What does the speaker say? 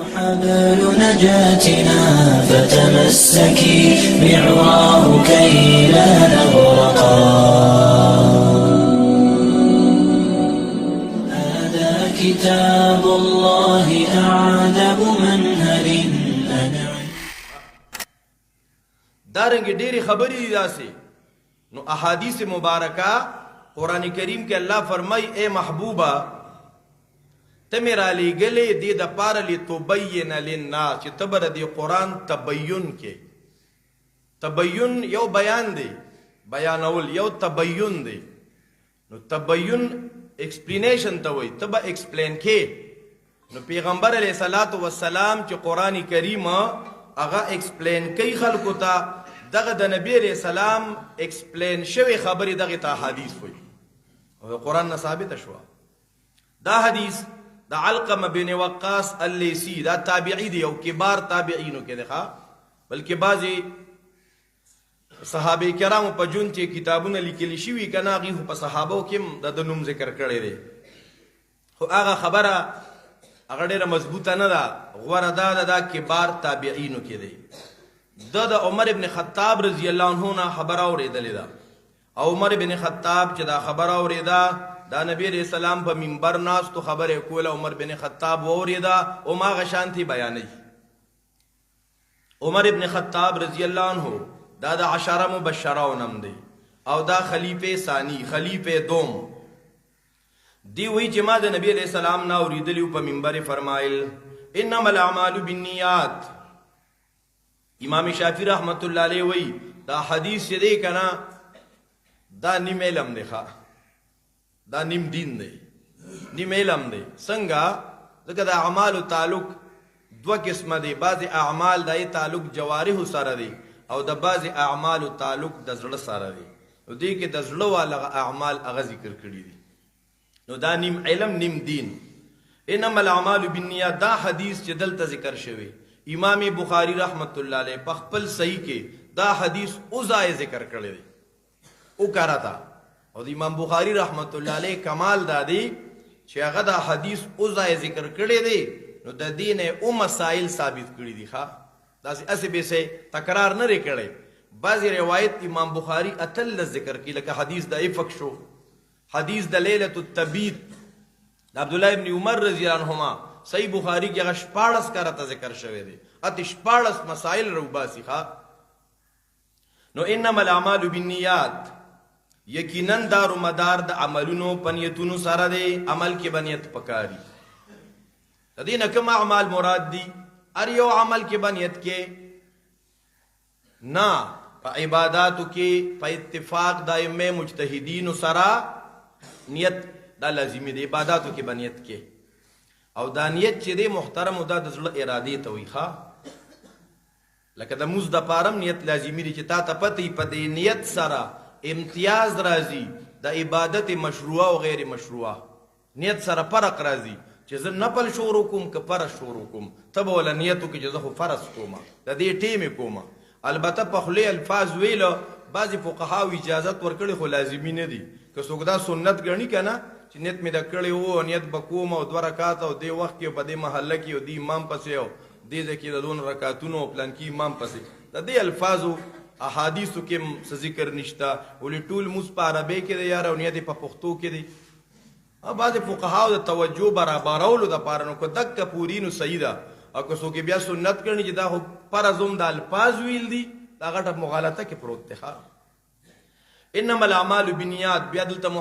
حبل نجاتنا فتمسكي بعراه كي لا نغرقا. هذا كتاب الله أعذب منهل أنعم. دارنګ ډېری خبرې دي داسې نو احادیث مبارکه قرآن کریم کې الله فرمای اے محبوبا ته مې را لېږلې دې دپاره لتبین للناس چې ته به د دې قرآن تبین کې تبین یو بیان دی بیانول یو تبین دی نو تبین ایکسپلینیشن ته وایي ته به ایکسپلین کې نو پیغمبر علیه صلات وسلام چې قرآن کریم هغه ایکسپلین کوي خلکو ته دغه د نبی علیه السلام ایکسپلین شوی خبرې دغه ته حدیث وایي او قرآن نه ثابته شوه دا حدیث دا علقمه بن وقاص اللیسی دا تابعی دی او کبار تابعینو کې دی بلکې بعضې صحابه کرامو په جون چې کتابونه لیکلي شوي که نه هغې خو په صحابو کې هم د نوم ذکر کړی دی خو هغه خبره هغه ډېره مضبوطه نه ده غوره دا کبار تابعینو کې دی د عمر ابن خطاب رضی الله عنه نه خبره اورېدلې ده او عمر ابن خطاب چې دا خبره اورېده دا نبی علیہ السلام په منبر ناستو خبرې کوله عمر بن خطاب واورېده او هغه شانتې بیانوي عمر ابن خطاب رضی الله عنه دا د عشره مبشرو نم دی او دا خلیفه ثانی خلیفه دوم دی وی چې ما د نبی علیہ السلام نه اورېدلی په منبر فرمایل انما الاعمال بالنیات امام شافعی رحمت الله علیه وی دا حدیث چې دی کنه دا نیم علم دی دا نیم دین دی نیم علم دی څنګه ځکه د اعمالو تعلق دوه قسمه دی بعضې اعمال دای تعلق جوارحو سره دی او د بعضې اعمالو تعلق د زړه سره دی نو دې کې د زړه والا اعمال هغه ذکر کړي دي نو دا نیم علم نیم دین انما الاعمال بالنیات دا حدیث چې دلته ذکر شوی امام بخاری رحمت الله علیه په خپل صحیح کې دا حدیث اوځای ذکر کړی دی او کارتا او د امام بخاری رحمت الله علیه کمال دادی چې هغه دا حدیث اوځای ذکر کړی دی نو د دین او مسائل ثابت کړی دي ښا داسې اسې به سه تکرار نه لري کړی بعضی روایت امام بخاری اتل ذکر کی لکه حدیث د افک شو حدیث د لیلۃ التبیت د عبد الله ابن عمر رضی الله عنهما صحیح بخاری کې هغه 14 کرته ذکر شوی دی اته 14 مسائل روباسي ښا نو انما الاعمال بالنیات یقینا دار مدار د عملونو پنیتونو سره دی عمل کې بنیت پکاري تدین کوم اعمال مراد دي ار یو عمل کې بنیت کې نا په عبادتو کې په اتفاق دایمه مجتهدین سره نیت دا لازمي دی عبادتو کې بنیت کې او دا نیت چې دی محترم او دا د زړه ارادې ته وي ښا لکه د موز د پارم نیت لازمي دی چې تا ته پته په دې نیت سره امتیاز راځي د عبادت مشروعه او غیر مشروعه نیت سره فرق راځي چې زه نفل شروع کوم که فرض شروع کوم ته به ولا نیتو کې چې زه خو فرض کوم د دې ټیمې کوم البته په خولې الفاظ ویلو بعضې فقهاو اجازت ورکړي خو لازمي نه دي که څوک دا سنت ګڼي که نه چې نیت مې د کړی و نیت به کوم او 2 رکعاته او دې وخت کې په دې محله کې او دې امام پسې او دې ځای کې د 2 رکعتونو او پلانکي امام پسې د دې الفاظو احادیثو کې څه ذکر نشته ولې ټول موږ په عربۍ کې دی یاره او نیت په پښتو کې دی بعضې فقهاو د توجه برابرولو دپاره نو که دکه پوري نو صحیح ده او که څوک بیا سنت ګڼي چې دا خو فرض هم د الفاظ ویل دي دا غټه مغالطه کې پروت دی انما الاعمال بالنیات بیا دلته